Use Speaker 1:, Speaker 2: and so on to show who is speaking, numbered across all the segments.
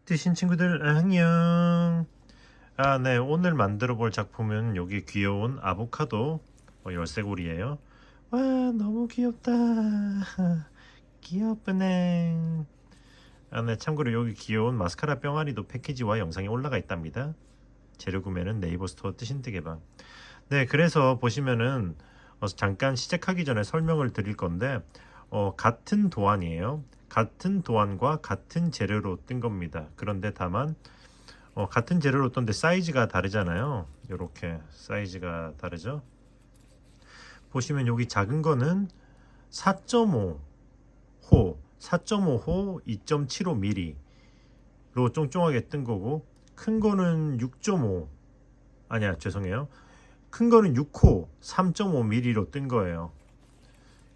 Speaker 1: 뜨신 친구들 안녕. 네, 오늘 만들어 볼 작품은 여기 귀여운 아보카도 열쇠고리예요. 와, 너무 귀엽다. 귀여쁘네. 네, 참고로 여기 귀여운 마스카라 병아리도 패키지와 영상에 올라가 있답니다. 재료 구매는 네이버 스토어 뜨신 뜨개방. 네, 그래서 보시면은 잠깐 시작하기 전에 설명을 드릴 건데 같은 도안이에요. 같은 도안과 같은 재료로 뜬 겁니다. 그런데 다만 같은 재료로 떴는데 사이즈가 다르잖아요. 이렇게 사이즈가 다르죠. 보시면 여기 작은 거는 4.5호 4.5호 2.75mm로 쫑쫑하게 뜬 거고, 큰 거는 6.5, 아니야 죄송해요, 큰 거는 6호 3.5mm로 뜬 거예요.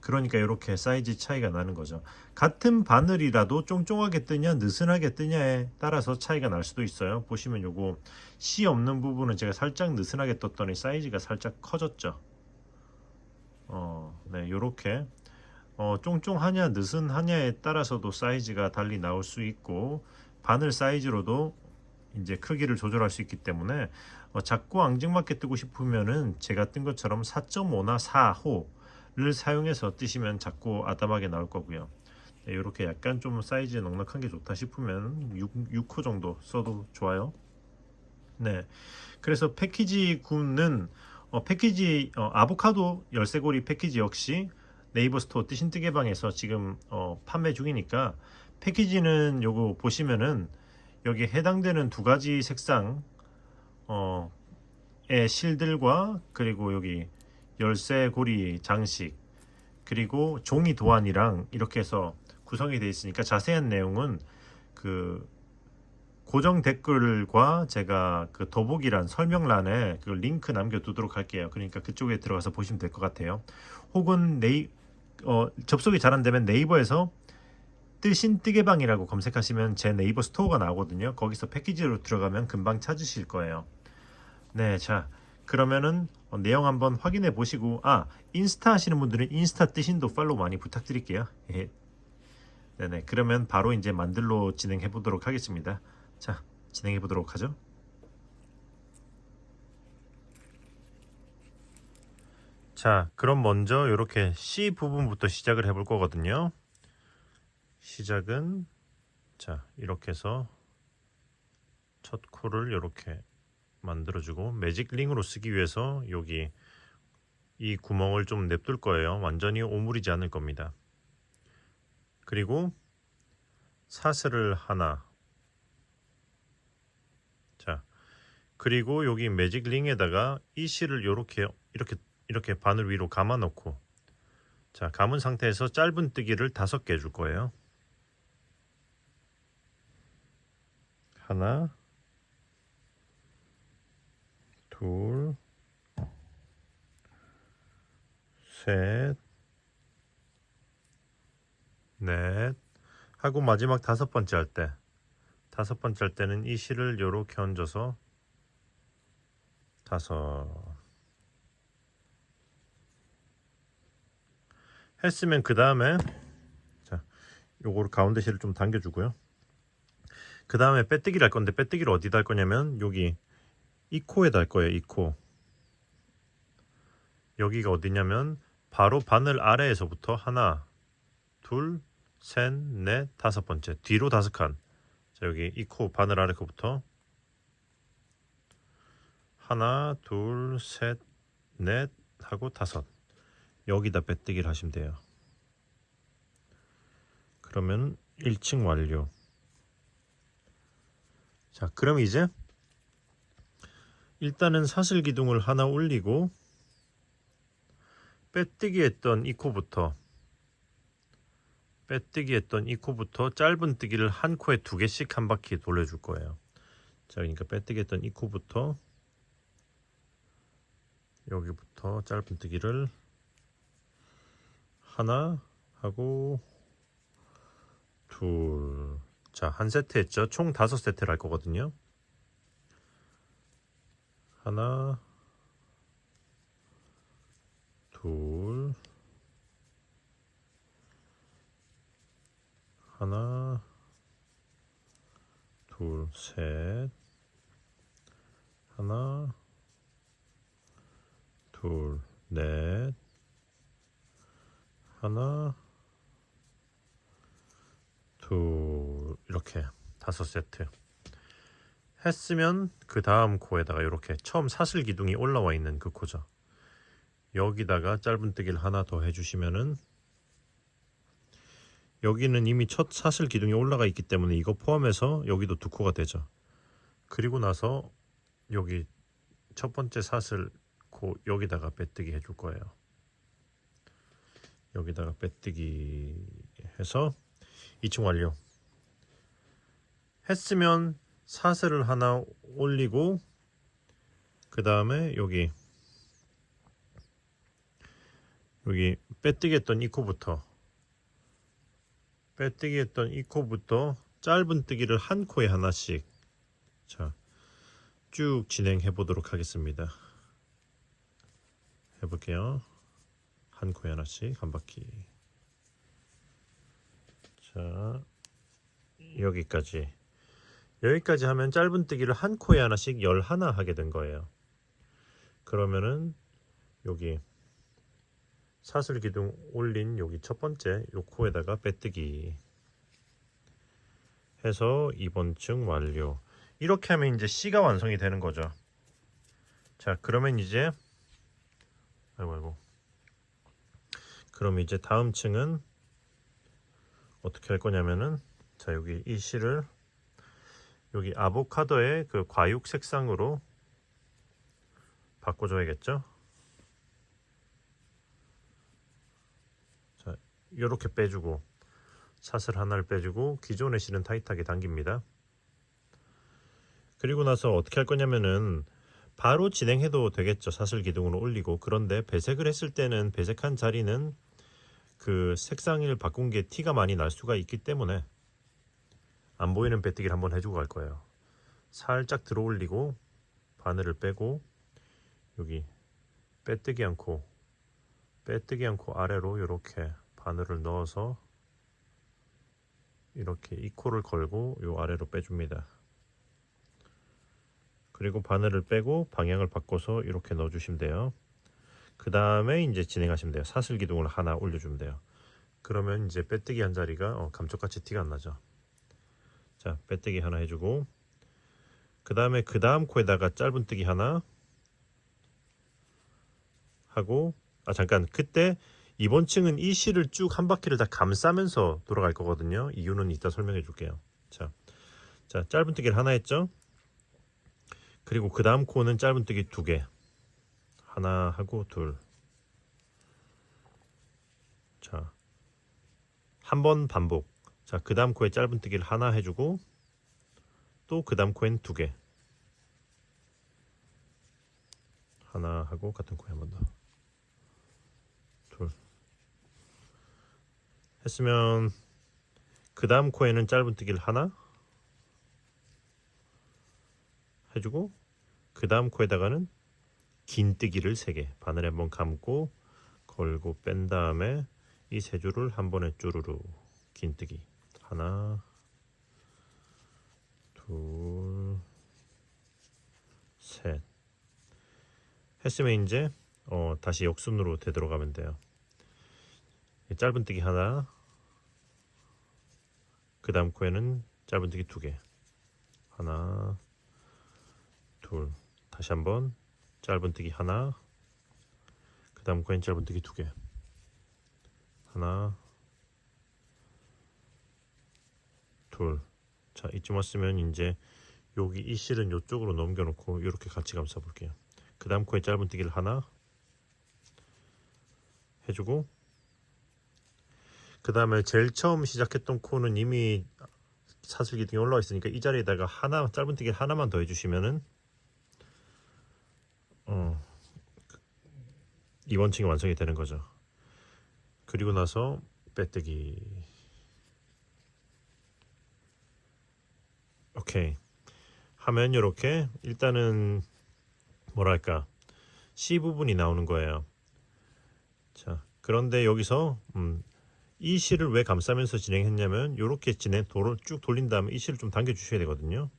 Speaker 1: 그러니까 이렇게 사이즈 차이가 나는 거죠. 같은 바늘이라도 쫑쫑하게 뜨냐 느슨하게 뜨냐에 따라서 차이가 날 수도 있어요. 보시면 요거 씨 없는 부분은 제가 살짝 느슨하게 떴더니 사이즈가 살짝 커졌죠. 네, 요렇게 쫑쫑하냐 느슨하냐에 따라서도 사이즈가 달리 나올 수 있고, 바늘 사이즈로도 이제 크기를 조절할 수 있기 때문에 작고 앙증맞게 뜨고 싶으면은 제가 뜬 것처럼 4.5나 4호를 사용해서 뜨시면 작고 아담하게 나올 거고요. 네, 이렇게 약간 좀 사이즈 넉넉한 게 좋다 싶으면 6호 정도 써도 좋아요. 네, 그래서 패키지군은 패키지 아보카도 열쇠고리 패키지 역시 네이버 스토어 뜨신 뜨개방에서 지금 판매 중이니까, 패키지는 요거 보시면은 여기에 해당되는 두 가지 색상 의 실들과, 그리고 여기 열쇠고리 장식, 그리고 종이 도안이랑 이렇게 해서 구성이 되어 있으니까, 자세한 내용은 그 고정 댓글과 제가 그 더보기란 설명란에 그 링크 남겨두도록 할게요. 그러니까 그쪽에 들어가서 보시면 될 것 같아요. 혹은 접속이 잘 안 되면 네이버에서 뜨신 뜨개방이라고 검색하시면 제 네이버 스토어가 나오거든요. 거기서 패키지로 들어가면 금방 찾으실 거예요. 네, 자, 그러면은 내용 한번 확인해 보시고, 인스타 하시는 분들은 인스타 뜨신도 팔로우 많이 부탁드릴게요. 예. 네네, 그러면 바로 이제 만들로 진행해 보도록 하겠습니다. 자, 진행해 보도록 하죠. 자, 그럼 먼저 이렇게 C 부분부터 시작을 해볼 거거든요. 시작은, 자, 이렇게 해서 첫 코를 이렇게 만들어주고, 매직 링으로 쓰기 위해서 여기 이 구멍을 좀 냅둘 거예요. 완전히 오므리지 않을 겁니다. 그리고 사슬을 하나, 자, 그리고 여기 매직 링에다가 이 실을 이렇게 바늘 위로 감아 놓고, 자, 감은 상태에서 짧은 뜨기를 5개 해줄 거예요. 하나, 둘, 셋, 넷 하고, 마지막 5번째 할 때, 5번째 할 때는 이 실을 요렇게 얹어서 5 했으면, 그 다음에 자, 요거를 가운데 실을 좀 당겨주고요. 그 다음에 빼뜨기를 할 건데, 빼뜨기를 어디다 할 거냐면 여기 이 코에다 할 거예요. 이 코. 여기가 어디냐면 바로 바늘 아래에서부터 하나, 둘, 셋, 넷, 5번째 뒤로 5칸. 자, 여기 이 코 바늘 아래 코부터 하나, 둘, 셋, 넷 하고 5, 여기다 빼뜨기를 하시면 돼요. 그러면 1층 완료. 자, 그럼 이제 일단은 사슬 기둥을 하나 올리고, 빼뜨기 했던 이 코부터 짧은 뜨기를 한 코에 2개씩 한 바퀴 돌려줄 거예요. 자, 그러니까 빼뜨기 했던 이 코부터 여기부터 짧은 뜨기를 하나 하고 둘. 자, 한 세트 했죠. 총 5세트를 할 거거든요. 하나, 둘, 하나, 둘, 셋, 하나, 둘, 넷, 하나, 둘, 이렇게 5세트 했으면 그 다음 코에다가 이렇게 처음 사슬 기둥이 올라와 있는 그 코죠. 여기다가 짧은뜨기를 하나 더 해주시면은, 여기는 이미 첫 사슬 기둥이 올라가 있기 때문에 이거 포함해서 여기도 2코가 되죠. 그리고 나서 여기 첫 번째 사슬 코 여기다가 빼뜨기 해줄 거예요. 여기다가 빼뜨기 해서 2층 완료 했으면 사슬을 하나 올리고, 그 다음에 여기 빼뜨기 했던 이 코부터 짧은뜨기를 한 코에 하나씩 자 쭉 진행해 보도록 하겠습니다. 해볼게요. 한 코에 하나씩 한 바퀴. 자, 여기까지 하면 짧은뜨기를 한 코에 하나씩 11 하게 된 거예요. 그러면은 여기 사슬 기둥 올린 여기 첫 번째 요 코에다가 빼뜨기 해서 2번 층 완료. 이렇게 하면 이제 C가 완성이 되는 거죠. 자, 그러면 이제 그럼 이제 다음 층은 어떻게 할 거냐면은, 자, 여기 이 C를 여기 아보카도의 그 과육 색상으로 바꿔줘야겠죠. 자, 이렇게 빼주고 사슬 하나를 빼주고 기존의 실은 타이트하게 당깁니다. 그리고 나서 어떻게 할 거냐면은 바로 진행해도 되겠죠. 사슬 기둥으로 올리고. 그런데 배색을 했을 때는 배색한 자리는 그 색상을 바꾼 게 티가 많이 날 수가 있기 때문에 안 보이는 빼뜨기를 한번 해주고 갈 거예요. 살짝 들어 올리고 바늘을 빼고 여기 빼뜨기 않고 아래로 이렇게 바늘을 넣어서 이렇게 이 코를 걸고 요 아래로 빼줍니다. 그리고 바늘을 빼고 방향을 바꿔서 이렇게 넣어주시면 돼요. 그 다음에 이제 진행하시면 돼요. 사슬 기둥을 하나 올려주면 돼요. 그러면 이제 빼뜨기 한 자리가 감쪽같이 티가 안 나죠. 자, 빼뜨기 하나 해주고, 그 다음에 그 다음 코에다가 짧은뜨기 하나 하고, 잠깐, 그때 이번 층은 이 실을 쭉 한 바퀴를 다 감싸면서 돌아갈 거거든요. 이유는 이따 설명해 줄게요. 자, 짧은뜨기를 하나 했죠. 그리고 그 다음 코는 짧은뜨기 2개, 하나 하고 둘. 자, 한 번 반복. 자, 그 다음 코에 짧은뜨기를 하나 해주고, 또 그 다음 코엔 2개, 하나 하고 같은 코에 한 번 더, 둘 했으면 그 다음 코에는 짧은뜨기를 하나 해주고, 그 다음 코에다가는 긴뜨기를 3개, 바늘에 한번 감고 걸고 뺀 다음에 이 세 줄을 한 번에 쭈루루 긴뜨기 하나, 둘, 셋 했으면 이제 다시 역순으로 되돌아가면 돼요. 짧은뜨기 하나, 그 다음 코에는 짧은뜨기 2개, 하나, 둘, 다시 한번 짧은뜨기 하나, 그 다음 코엔 짧은뜨기 2개, 하나, 둘. 자, 이쯤 왔으면 이제 여기 이 실은 이쪽으로 넘겨놓고 이렇게 같이 감싸 볼게요. 그 다음 코에 짧은뜨기를 하나 해주고, 그 다음에 제일 처음 시작했던 코는 이미 사슬 기둥이 올라와 있으니까 이 자리에다가 하나, 짧은뜨기 하나만 더 해주시면은 이번 층이 완성이 되는 거죠. 그리고 나서 빼뜨기. 오케이 하면 이렇게 일단은 뭐랄까 C 부분이 나오는 거예요. 자, 그런데 여기서 이 실을 왜 감싸면서 진행했냐면 요렇게 도로 쭉 돌린 다음에 이 실을 좀 당겨 주셔야 되거든요.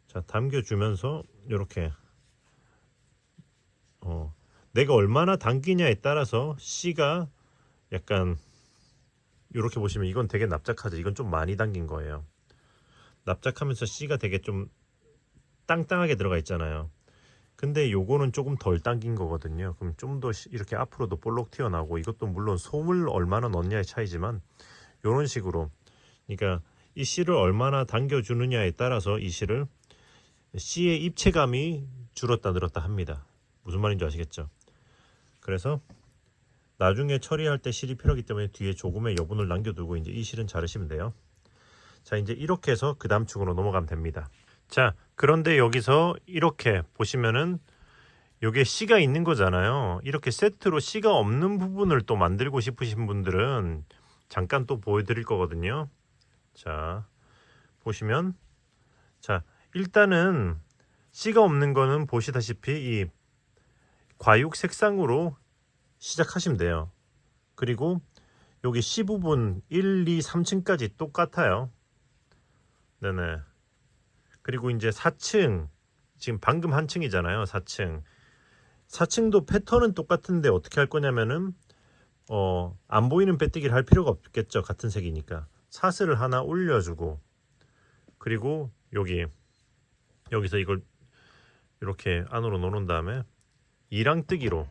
Speaker 1: 자, 당겨 주면서 요렇게 내가 얼마나 당기냐에 따라서 C가 약간 요렇게 보시면 이건 되게 납작하죠. 이건 좀 많이 당긴 거예요. 납작하면서 C가 되게 좀 땅땅하게 들어가 있잖아요. 근데 요거는 조금 덜 당긴 거거든요. 그럼 좀 더 이렇게 앞으로도 볼록 튀어나오고, 이것도 물론 솜을 얼마나 넣냐의 차이지만 요런 식으로, 그러니까 이 C를 얼마나 당겨주느냐에 따라서 이 실을 C의 입체감이 줄었다 늘었다 합니다. 무슨 말인지 아시겠죠? 그래서 나중에 처리할 때 실이 필요하기 때문에 뒤에 조금의 여분을 남겨두고 이제 이 실은 자르시면 돼요. 자, 이제 이렇게 해서 그 다음 축으로 넘어가면 됩니다. 자, 그런데 여기서 이렇게 보시면은 요게 C가 있는 거잖아요. 이렇게 세트로 C가 없는 부분을 또 만들고 싶으신 분들은 잠깐 또 보여드릴 거거든요. 자, 보시면, 자, 일단은 C가 없는 거는 보시다시피 이 과육 색상으로 시작하시면 돼요. 그리고 여기 C 부분 1, 2, 3층까지 똑같아요. 네네. 그리고 이제 4층, 지금 방금 한 층이잖아요. 4층. 4층도 패턴은 똑같은데 어떻게 할 거냐면은 안 보이는 빼뜨기를 할 필요가 없겠죠. 같은 색이니까. 사슬을 하나 올려주고, 그리고 여기서 이걸 이렇게 안으로 넣은 다음에 이랑뜨기로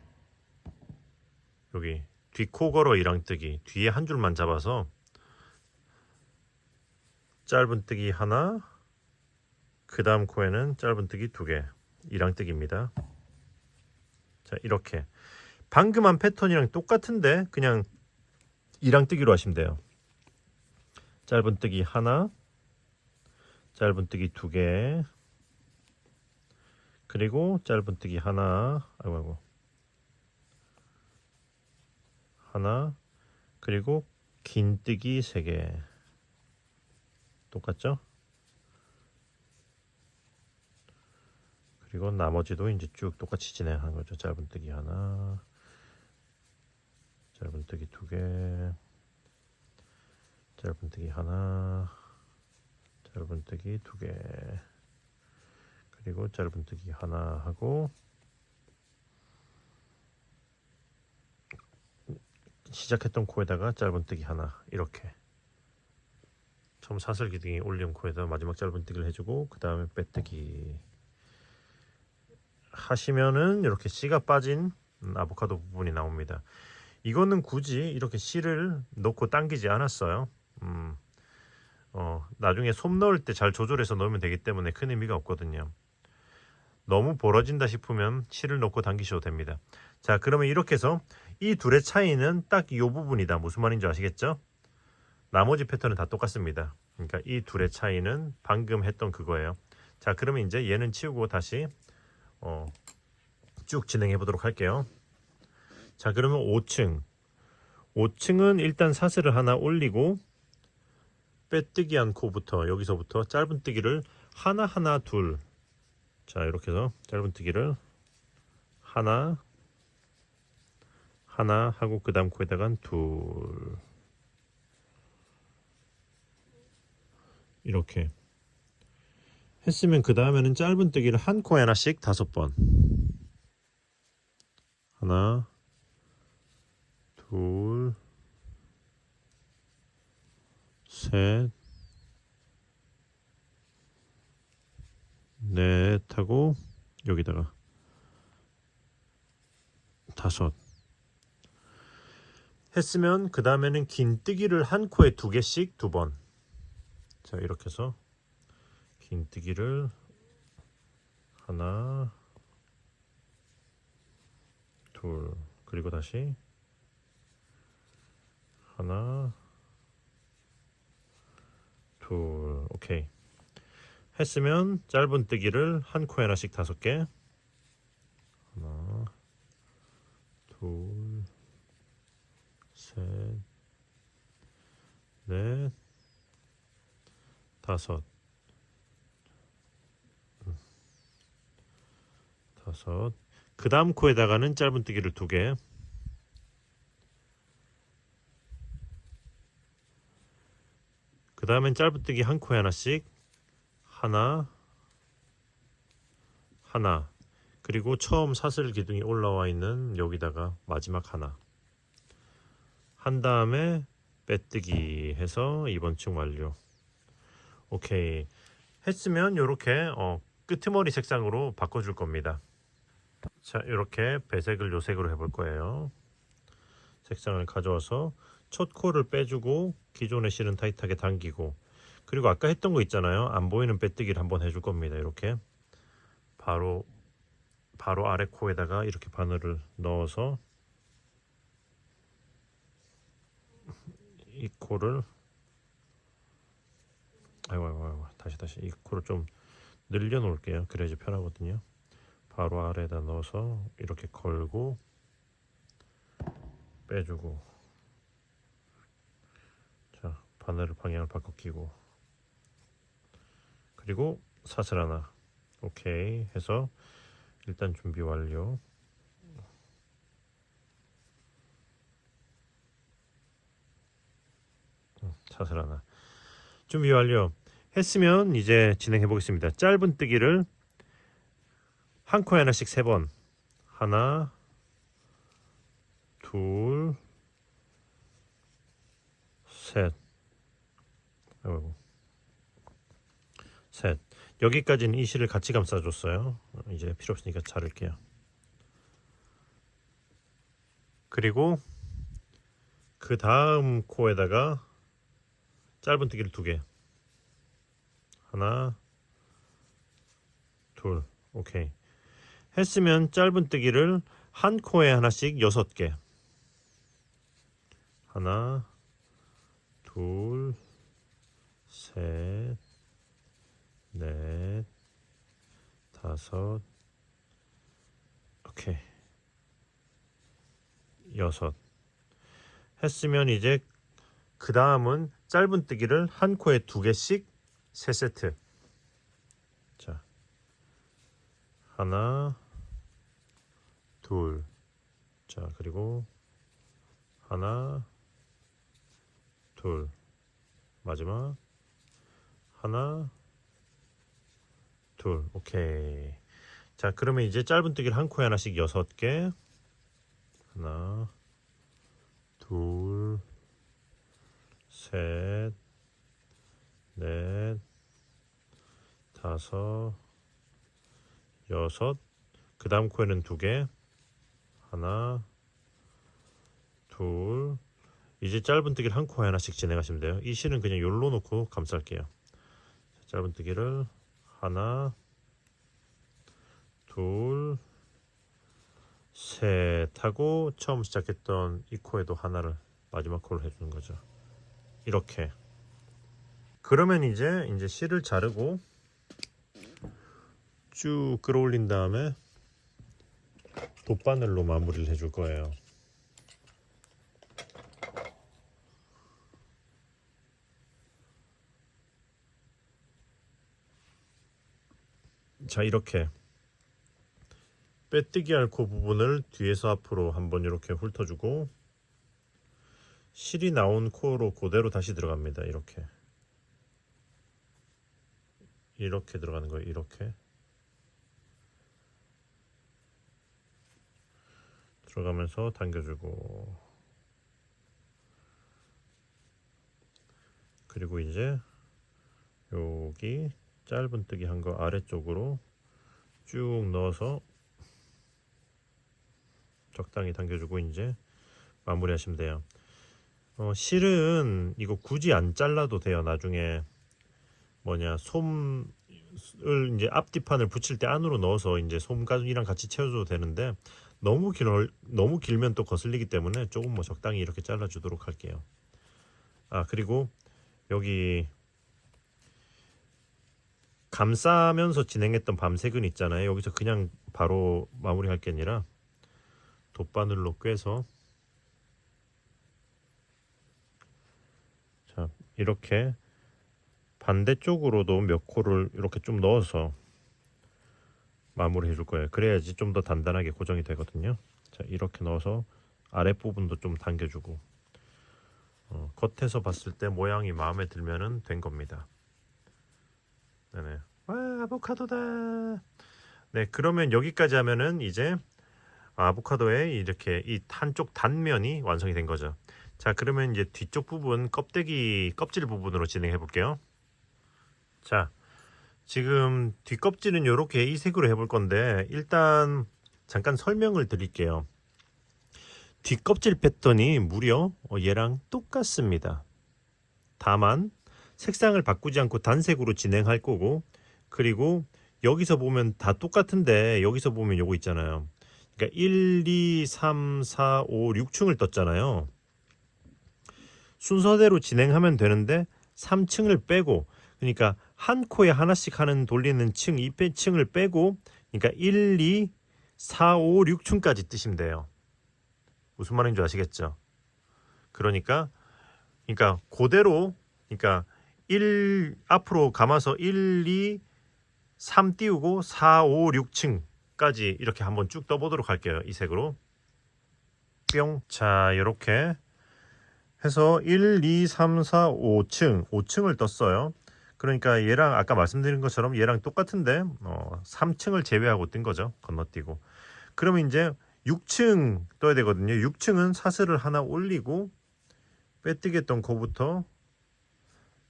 Speaker 1: 여기 뒷코걸어 이랑뜨기 뒤에 한 줄만 잡아서 짧은뜨기 하나, 그 다음 코에는 짧은뜨기 2개, 이랑뜨기입니다. 자, 이렇게 방금 한 패턴이랑 똑같은데 그냥 이랑뜨기로 하시면 돼요. 짧은뜨기 하나, 짧은뜨기 2개, 그리고 짧은뜨기 하나, 아이고 하나, 그리고 긴뜨기 3개. 똑같죠? 그리고 나머지도 이제 쭉 똑같이 진행하는 거죠. 짧은뜨기 하나, 짧은뜨기 2개, 짧은뜨기 하나, 짧은뜨기 2개, 그리고 짧은뜨기 하나 하고, 시작했던 코에다가 짧은뜨기 하나, 이렇게 처음 사슬 기둥이 올린 코에다 마지막 짧은뜨기를 해주고, 그 다음에 빼뜨기 하시면은 이렇게 C가 빠진 아보카도 부분이 나옵니다. 이거는 굳이 이렇게 C를 넣고 당기지 않았어요. 나중에 솜 넣을 때 잘 조절해서 넣으면 되기 때문에 큰 의미가 없거든요. 너무 벌어진다 싶으면 C를 넣고 당기셔도 됩니다. 자, 그러면 이렇게 해서 이 둘의 차이는 딱 이 부분이다. 무슨 말인지 아시겠죠? 나머지 패턴은 다 똑같습니다. 그러니까 이 둘의 차이는 방금 했던 그거예요. 자, 그러면 이제 얘는 치우고 다시 쭉 진행해 보도록 할게요. 자, 그러면 5층. 5층은 일단 사슬을 하나 올리고 빼뜨기 한 코부터 여기서부터 짧은뜨기를 하나 둘. 자, 이렇게 해서 짧은뜨기를 하나 하고 그 다음 코에다가 둘. 이렇게 했으면 그 다음에는 짧은뜨기를 한 코에 하나씩 5번. 하나, 둘, 셋, 넷 하고 여기다가 5 했으면 그 다음에는 긴뜨기를 한 코에 2개씩 2번. 자, 이렇게 해서 긴뜨기를 하나, 둘, 그리고 다시 하나, 둘. 오케이. 했으면 짧은뜨기를 한 코에 하나씩 5개. 하나, 둘, 셋, 넷, 5. 5. 그 다음 코에다가는 짧은뜨기를 2개. 다음엔 짧은뜨기 한 코에 하나씩, 하나, 하나, 그리고 처음 사슬 기둥이 올라와 있는 여기다가 마지막 하나 한 다음에 빼뜨기 해서 이번 층 완료. 오케이. 했으면 이렇게 끄트머리 색상으로 바꿔줄 겁니다. 자, 이렇게 배색을 요색으로 해볼 거예요. 색상을 가져와서 첫 코를 빼주고 기존의 실은 타이트하게 당기고, 그리고 아까 했던 거 있잖아요. 안 보이는 빼뜨기를 한번 해줄 겁니다. 이렇게 바로 아래 코에다가 이렇게 바늘을 넣어서 이 코를 아이고 다시 이 코를 좀 늘려 놓을게요. 그래야지 편하거든요. 바로 아래에다 넣어서 이렇게 걸고 빼주고, 자 바늘 방향을 바꿔 끼고, 그리고 사슬 하나. 오케이 해서 일단 준비 완료. 사슬 하나 준비 완료 했으면 이제 진행해 보겠습니다. 짧은뜨기를 한 코에 하나씩 3번, 하나, 둘, 셋, 아이고, 셋. 여기까지는 이 실을 같이 감싸줬어요. 이제 필요 없으니까 자를게요. 그리고 그 다음 코에다가 짧은뜨기를 2개, 하나, 둘. 오케이 했으면 짧은뜨기를 한 코에 하나씩 6개, 하나, 둘, 셋, 넷, 다섯, 오케이, 6 했으면 이제 그 다음은 짧은뜨기를 한 코에 2개씩 3세트. 자, 하나, 둘, 자 그리고 하나, 둘, 마지막 하나, 둘. 오케이. 자 그러면 이제 짧은뜨기를 한 코에 하나씩 6개, 하나, 둘, 셋, 넷, 다섯, 6. 그 다음 코에는 2개, 하나, 둘. 이제 짧은뜨기를 한 코에 하나씩 진행하시면 돼요. 이 실은 그냥 열로 놓고 감쌀게요. 짧은뜨기를 하나, 둘, 셋 하고 처음 시작했던 이 코에도 하나를, 마지막 코를 해주는 거죠. 이렇게. 그러면 이제 실을 자르고 쭉 끌어올린 다음에 돗바늘로 마무리를 해줄 거예요. 자 이렇게 빼뜨기 할 코 부분을 뒤에서 앞으로 한번 이렇게 훑어주고, 실이 나온 코로 그대로 다시 들어갑니다. 이렇게 들어가는 거예요. 이렇게 들어가면서 당겨주고, 그리고 이제 여기 짧은뜨기 한 거 아래쪽으로 쭉 넣어서 적당히 당겨주고 이제 마무리 하시면 돼요. 실은 이거 굳이 안 잘라도 돼요. 나중에 솜을 이제 앞뒤판을 붙일 때 안으로 넣어서 이제 솜가죽이랑 같이 채워줘도 되는데, 너무 길면 또 거슬리기 때문에 조금 적당히 이렇게 잘라주도록 할게요. 아 그리고 여기 감싸면서 진행했던 밤색은 있잖아요. 여기서 그냥 바로 마무리할 게 아니라 돗바늘로 꿰서, 자 이렇게 반대쪽으로도 몇 코를 이렇게 좀 넣어서 마무리 해줄 거예요. 그래야지 좀 더 단단하게 고정이 되거든요. 자 이렇게 넣어서 아랫부분도 좀 당겨주고, 겉에서 봤을 때 모양이 마음에 들면은 된 겁니다. 네네. 와, 아보카도다. 네, 그러면 여기까지 하면은 이제 아보카도의 이렇게 이 한쪽 단면이 완성이 된 거죠. 자, 그러면 이제 뒤쪽 부분 껍데기 껍질 부분으로 진행해 볼게요. 자, 지금 뒷껍질은 이렇게 이 색으로 해볼 건데 일단 잠깐 설명을 드릴게요. 뒷껍질 패턴이 무려 얘랑 똑같습니다. 다만 색상을 바꾸지 않고 단색으로 진행할 거고, 그리고 여기서 보면 다 똑같은데 여기서 보면 요거 있잖아요. 그러니까 1, 2, 3, 4, 5, 6층을 떴잖아요. 순서대로 진행하면 되는데 3층을 빼고, 그러니까 한 코에 하나씩 하는 돌리는 층, 이 층을 빼고, 그러니까 1, 2, 4, 5, 6층까지 뜨시면 돼요. 무슨 말인지 아시겠죠? 그러니까 그대로, 그러니까 1 앞으로 감아서 1, 2, 3 띄우고 4, 5, 6층까지 이렇게 한번 쭉 떠보도록 할게요. 이 색으로 뿅. 자, 이렇게 해서 1, 2, 3, 4, 5층을 떴어요. 그러니까 얘랑 아까 말씀드린 것처럼 얘랑 똑같은데 3층을 제외하고 뜬 거죠. 건너뛰고. 그러면 이제 6층 떠야 되거든요. 6층은 사슬을 하나 올리고 빼뜨기 했던 코부터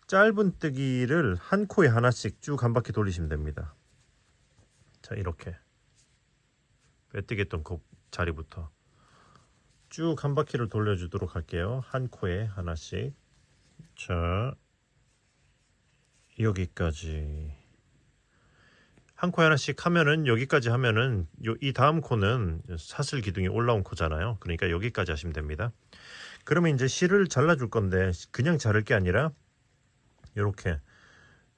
Speaker 1: 짧은 뜨기를 한 코에 하나씩 쭉 한 바퀴 돌리시면 됩니다. 자, 이렇게 빼뜨기 했던 코 자리부터 쭉 한 바퀴를 돌려주도록 할게요. 한 코에 하나씩. 자, 여기까지 한 코에 하나씩 하면은, 여기까지 하면은 이 다음 코는 사슬 기둥이 올라온 코잖아요. 그러니까 여기까지 하시면 됩니다. 그러면 이제 실을 잘라줄 건데 그냥 자를 게 아니라 이렇게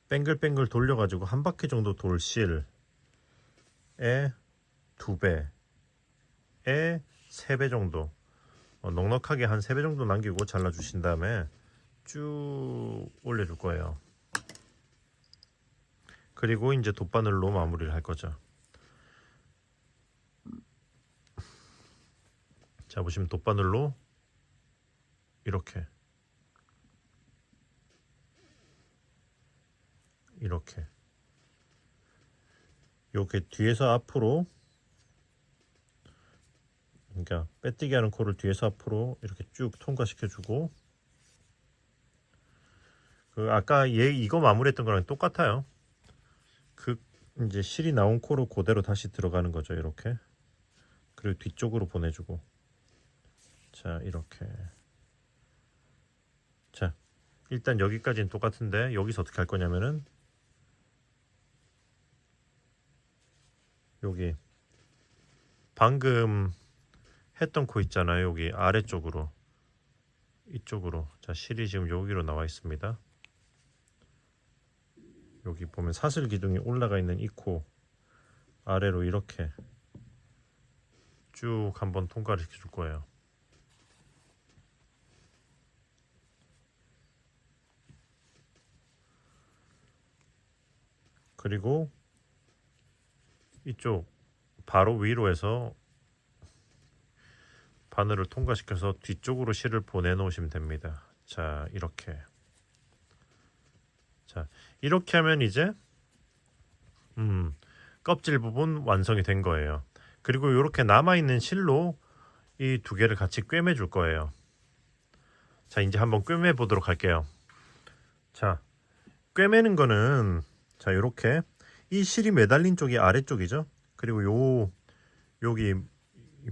Speaker 1: 뱅글뱅글 돌려가지고 한 바퀴 정도 돌 실에 2배에 3배 정도, 넉넉하게 한 3배 정도 남기고 잘라주신 다음에 쭉 올려줄 거예요. 그리고 이제 돗바늘로 마무리를 할 거죠. 자, 보시면 돗바늘로 이렇게 뒤에서 앞으로, 그러니까 빼뜨기 하는 코를 뒤에서 앞으로 이렇게 쭉 통과시켜 주고, 그 아까 이거 마무리했던 거랑 똑같아요. 그 이제 실이 나온 코로 그대로 다시 들어가는 거죠. 이렇게. 그리고 뒤쪽으로 보내주고. 자, 이렇게. 자, 일단 여기까지는 똑같은데 여기서 어떻게 할 거냐면은 여기 방금 했던 코 있잖아요. 여기 아래쪽으로, 이쪽으로. 자, 실이 지금 여기로 나와 있습니다. 여기 보면 사슬 기둥이 올라가 있는 이 코 아래로 이렇게 쭉 한번 통과를 시켜줄 거예요. 그리고 이쪽 바로 위로 해서 바늘을 통과시켜서 뒤쪽으로 실을 보내 놓으시면 됩니다. 자, 이렇게. 자, 이렇게 하면 이제 껍질 부분 완성이 된 거예요. 그리고 이렇게 남아있는 실로 이 두 개를 같이 꿰매 줄 거예요. 자, 이제 한번 꿰매 보도록 할게요. 자, 꿰매는 거는, 자, 이렇게 이 실이 매달린 쪽이 아래쪽이죠. 그리고 여기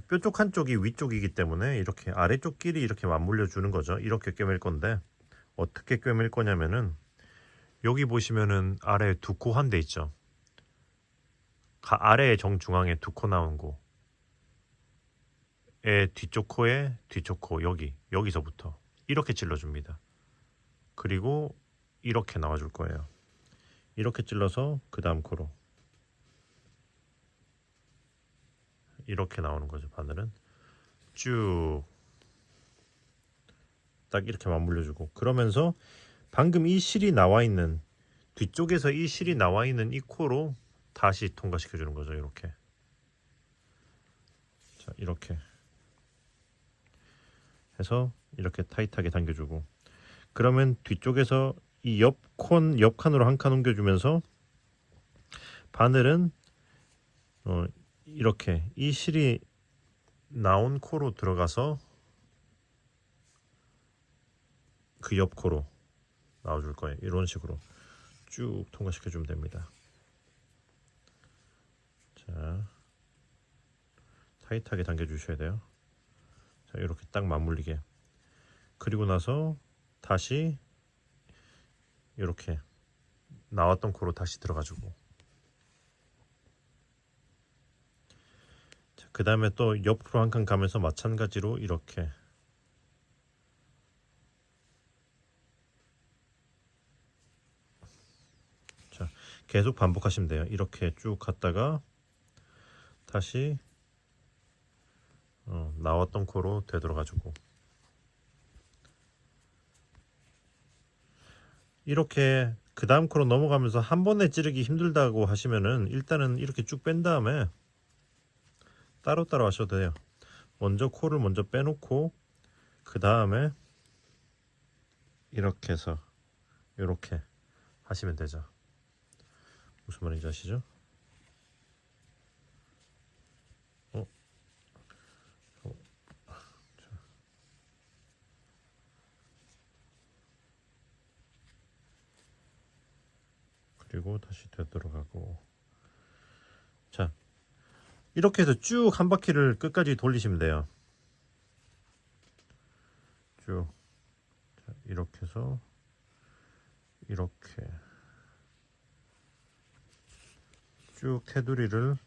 Speaker 1: 뾰족 한쪽이 위쪽이기 때문에 이렇게 아래쪽끼리 이렇게 맞물려 주는 거죠. 이렇게 꿰맬 건데 어떻게 꿰맬 거냐면은, 여기 보시면은 아래에 두 코 한 대 있죠. 아래의 정중앙에 두 코 나온 코의 뒤쪽 코에 뒤쪽 코, 여기서부터 이렇게 찔러줍니다. 그리고 이렇게 나와줄 거예요. 이렇게 찔러서 그 다음 코로 이렇게 나오는 거죠. 바늘은 쭉 딱 이렇게 맞물려주고, 그러면서 방금 이 실이 나와 있는, 뒤쪽에서 이 실이 나와 있는 이 코로 다시 통과시켜 주는 거죠. 이렇게. 자, 이렇게 해서 이렇게 타이트하게 당겨주고, 그러면 뒤쪽에서 이 옆 칸으로 한 칸 옮겨주면서 바늘은 이렇게 이 실이 나온 코로 들어가서 그 옆 코로 나와줄 거예요. 이런 식으로 쭉 통과시켜 주면 됩니다. 자, 타이트하게 당겨 주셔야 돼요. 자, 이렇게 딱 맞물리게. 그리고 나서 다시 이렇게 나왔던 코로 다시 들어가주고, 그 다음에 또 옆으로 한 칸 가면서 마찬가지로 이렇게 자 계속 반복하시면 돼요. 이렇게 쭉 갔다가 다시 나왔던 코로 되돌아가지고, 이렇게 그 다음 코로 넘어가면서 한 번에 찌르기 힘들다고 하시면은 일단은 이렇게 쭉 뺀 다음에 따로따로 하셔도 돼요. 먼저 코를 먼저 빼놓고 그 다음에 이렇게 해서 이렇게 하시면 되죠. 무슨 말인지 아시죠? 그리고 다시 되돌아가고, 자 이렇게 해서 쭉 한 바퀴를 끝까지 돌리시면 돼요. 쭉 자, 이렇게 해서 이렇게 쭉 테두리를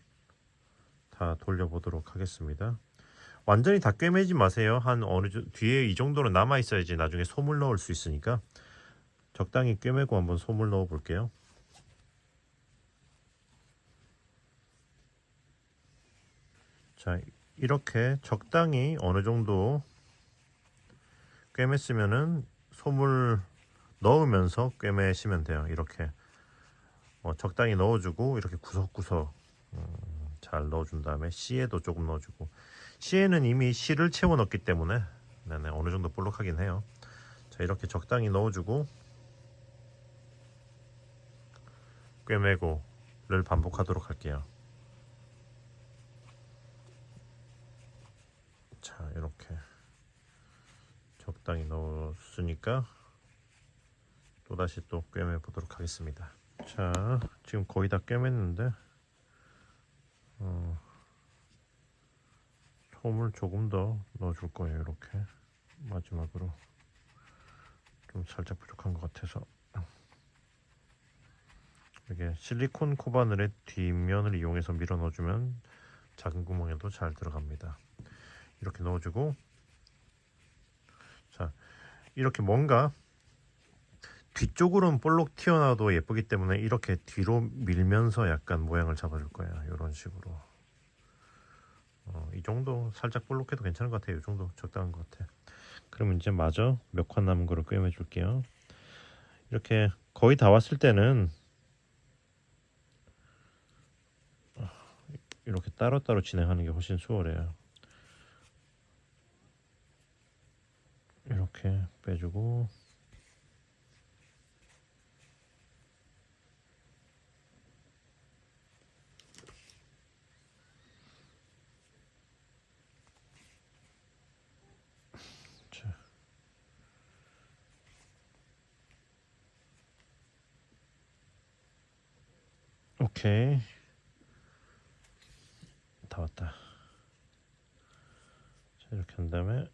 Speaker 1: 다 돌려보도록 하겠습니다. 완전히 다 꿰매지 마세요. 한 뒤에 이 정도는 남아 있어야지 나중에 솜을 넣을 수 있으니까 적당히 꿰매고 한번 솜을 넣어 볼게요. 자, 이렇게 적당히 어느 정도 꿰맸으면은 솜을 넣으면서 꿰매시면 돼요. 이렇게 적당히 넣어주고 이렇게 구석구석 잘 넣어준 다음에 씨에도 조금 넣어주고, 씨에는 이미 씨를 채워 넣었기 때문에 네네, 어느 정도 볼록하긴 해요. 자, 이렇게 적당히 넣어주고 꿰매고를 반복하도록 할게요. 자, 이렇게 적당히 넣었으니까 또다시 또 꿰매 보도록 하겠습니다. 자, 지금 거의 다 꿰맸는데 솜을 조금 더 넣어줄 거예요. 이렇게 마지막으로 좀 살짝 부족한 것 같아서, 이게 실리콘 코바늘의 뒷면을 이용해서 밀어 넣어주면 작은 구멍에도 잘 들어갑니다. 이렇게 넣어주고, 자 이렇게 뭔가 뒤쪽으로는 볼록 튀어나와도 예쁘기 때문에 이렇게 뒤로 밀면서 약간 모양을 잡아줄 거예요. 이런 식으로 이 정도 살짝 볼록해도 괜찮은 것 같아요. 이 정도 적당한 것 같아. 그러면 이제 마저 몇 칸 남은 거를 꿰매 줄게요. 이렇게 거의 다 왔을 때는 이렇게 따로따로 진행하는 게 훨씬 수월해요. 이렇게 빼주고, 자, 오케이, 다 왔다. 자, 이렇게 한 다음에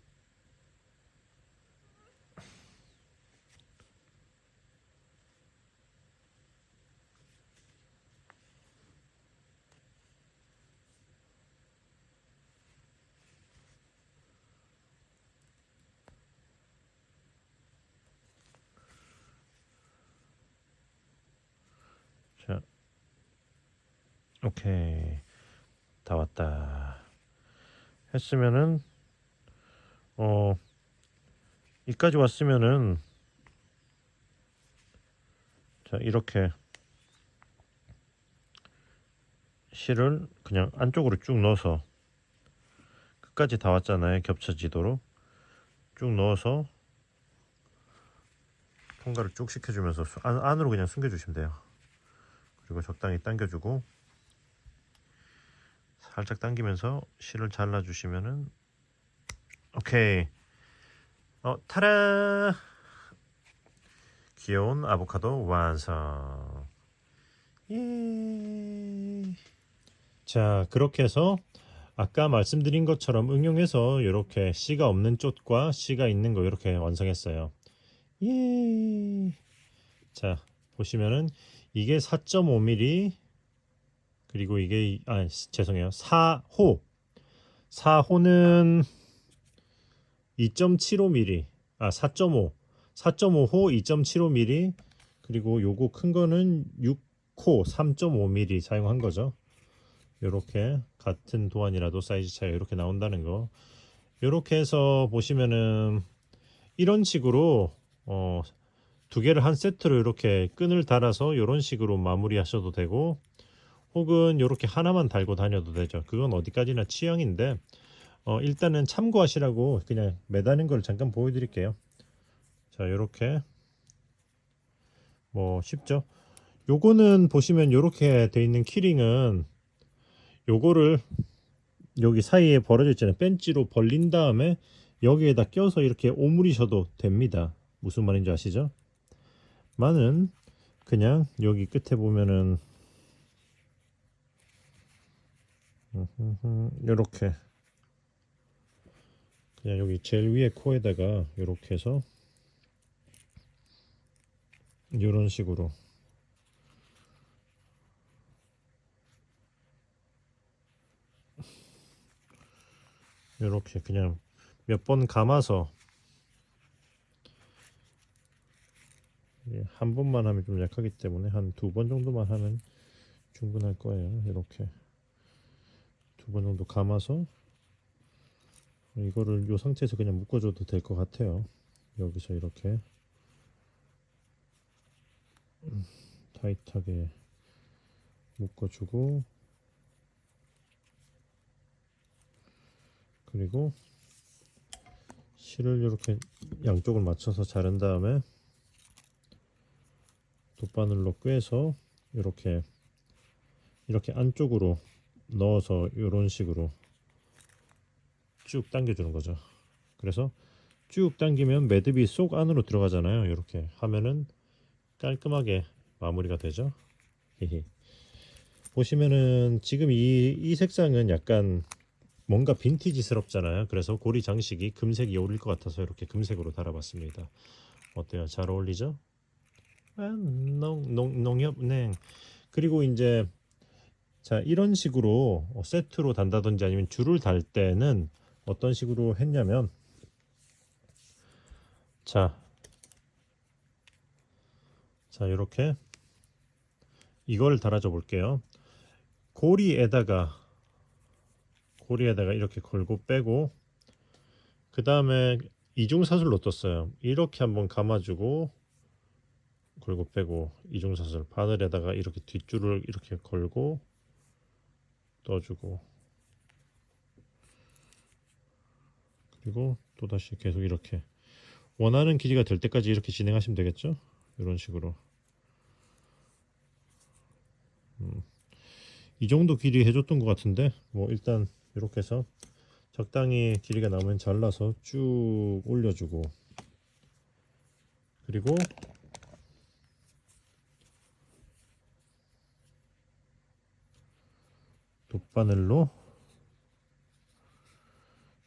Speaker 1: 자, 오케이, 다 왔다 했으면은 이까지 왔으면은, 자 이렇게 실을 그냥 안쪽으로 쭉 넣어서 끝까지 다 왔잖아요. 겹쳐지도록 쭉 넣어서 통과를 쭉 시켜주면서 안으로 그냥 숨겨주시면 돼요. 그리고 적당히 당겨주고 살짝 당기면서 실을 잘라주시면은 오케이. 타라! 귀여운 아보카도 완성. 예. 자, 그렇게 해서 아까 말씀드린 것처럼 응용해서 이렇게 씨가 없는 쪽과 씨가 있는 거 이렇게 완성했어요. 예. 자, 보시면은 이게 4.5mm 그리고 이게 죄송해요. 4호. 4호는 2.75mm. 4.5. 4.5호 2.75mm 그리고 요거 큰 거는 6호 3.5mm 사용한 거죠. 요렇게 같은 도안이라도 사이즈 차이가 이렇게 나온다는 거. 요렇게 해서 보시면은 이런 식으로 두 개를 한 세트로 이렇게 끈을 달아서 이런 식으로 마무리 하셔도 되고 혹은 이렇게 하나만 달고 다녀도 되죠. 그건 어디까지나 취향인데 일단은 참고하시라고 그냥 매다는 걸 잠깐 보여드릴게요. 자, 이렇게 뭐 쉽죠. 요거는 보시면 이렇게 돼 있는 키링은 요거를 여기 사이에 벌어져 있잖아요. 벤치로 벌린 다음에 여기에다 껴서 이렇게 오므리셔도 됩니다. 무슨 말인지 아시죠? 많은 그냥 여기 끝에 보면은 이렇게 그냥 여기 제일 위에 코에다가 이렇게 해서 이런 식으로 이렇게 그냥 몇 번 감아서 한 번만 하면 좀 약하기 때문에 한 두 번 정도만 하면 충분할 거예요. 이렇게 두 번 정도 감아서 이거를 이 상태에서 그냥 묶어줘도 될 것 같아요. 여기서 이렇게 타이트하게 묶어주고 그리고 실을 이렇게 양쪽을 맞춰서 자른 다음에 돗바늘로 꿰서 이렇게 안쪽으로 넣어서 이런 식으로 쭉 당겨주는 거죠. 그래서 쭉 당기면 매듭이 쏙 안으로 들어가잖아요. 이렇게 하면은 깔끔하게 마무리가 되죠. 보시면은 지금 이 색상은 약간 뭔가 빈티지스럽잖아요. 그래서 고리 장식이 금색이 어울릴 것 같아서 이렇게 금색으로 달아봤습니다. 어때요? 잘 어울리죠? 농협냉. 그리고 이제 자 이런 식으로 세트로 단다든지 아니면 줄을 달 때는 어떤 식으로 했냐면 자 이렇게 이걸 달아줘 볼게요. 고리에다가 이렇게 걸고 빼고 그 다음에 이중사슬 놓쳤어요. 이렇게 한번 감아주고 걸고 빼고 이중사슬 바늘에다가 이렇게 뒷줄을 이렇게 걸고 떠주고 그리고 또다시 계속 이렇게 원하는 길이가 될 때까지 이렇게 진행하시면 되겠죠. 이런 식으로 이 정도 길이 해줬던 것 같은데 뭐 일단 이렇게 해서 적당히 길이가 나면 잘라서 쭉 올려주고 그리고 돗바늘로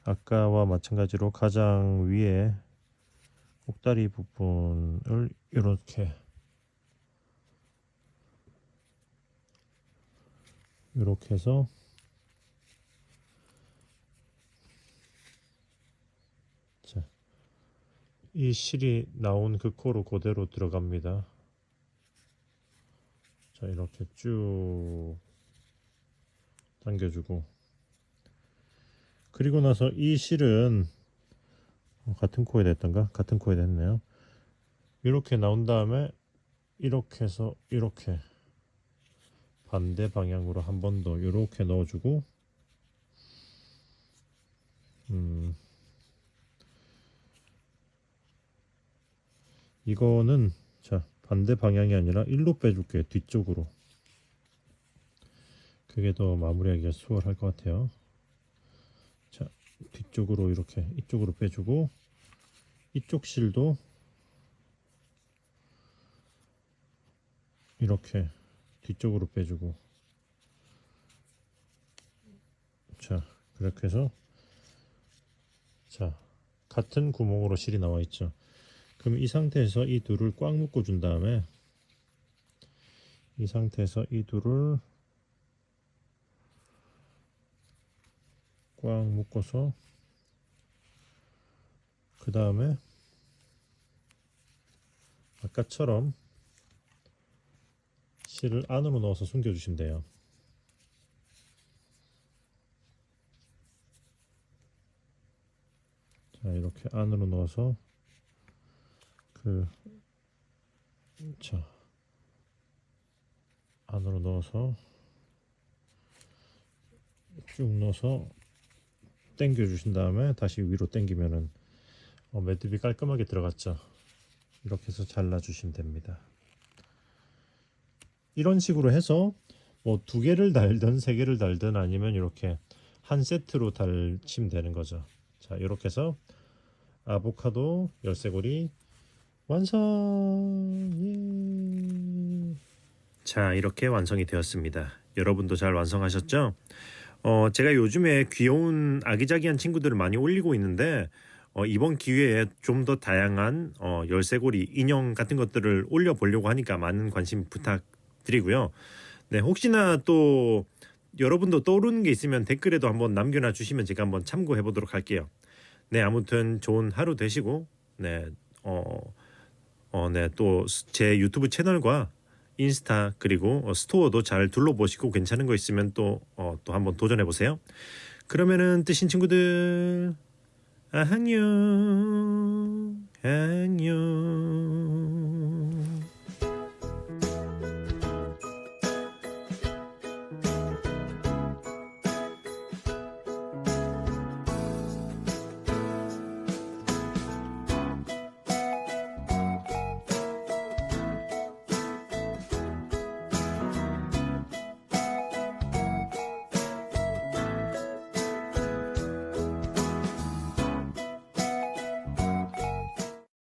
Speaker 1: 아까와 마찬가지로 가장 위에 꼭다리 부분을 이렇게 해서 자, 이 실이 나온 그 코로 그대로 들어갑니다. 자 이렇게 쭉 당겨주고 그리고 나서 이 실은 같은 코에 됐던가? 같은 코에 됐네요. 이렇게 나온 다음에 이렇게 해서 이렇게 반대 방향으로 한 번 더 이렇게 넣어주고 이거는 자 반대 방향이 아니라 일로 빼줄게. 뒤쪽으로. 그게 더 마무리하기가 수월할 것 같아요. 자 뒤쪽으로 이렇게 이쪽으로 빼주고 이쪽 실도 이렇게 뒤쪽으로 빼주고 자 그렇게 해서 자 같은 구멍으로 실이 나와 있죠. 그럼 이 상태에서 이 둘을 꽉 묶어 준 다음에 이 상태에서 이 둘을 꽉 묶어서 그 다음에 아까처럼 실을 안으로 넣어서 숨겨 주시면 돼요. 자 이렇게 안으로 넣어서 자 안으로 넣어서 쭉 넣어서 당겨 주신 다음에 다시 위로 당기면은 매듭이 깔끔하게 들어갔죠. 이렇게 해서 잘라 주시면 됩니다. 이런 식으로 해서 뭐 2개를 달든 3개를 달든 아니면 이렇게 한 세트로 달치면 되는 거죠. 자 이렇게 해서 아보카도 열쇠고리 완성. 예. 자 이렇게 완성이 되었습니다. 여러분도 잘 완성하셨죠? 제가 요즘에 귀여운 아기자기한 친구들을 많이 올리고 있는데 이번 기회에 좀 더 다양한 열쇠고리 인형 같은 것들을 올려보려고 하니까 많은 관심 부탁드리고요. 네, 혹시나 또 여러분도 떠오르는 게 있으면 댓글에도 한번 남겨놔 주시면 제가 한번 참고해 보도록 할게요. 네, 아무튼 좋은 하루 되시고 네, 네, 또 제 유튜브 채널과 인스타 그리고 스토어도 잘 둘러보시고 괜찮은 거 있으면 또 한번 도전해 보세요. 그러면은 뜨신 친구들 안녕 안녕.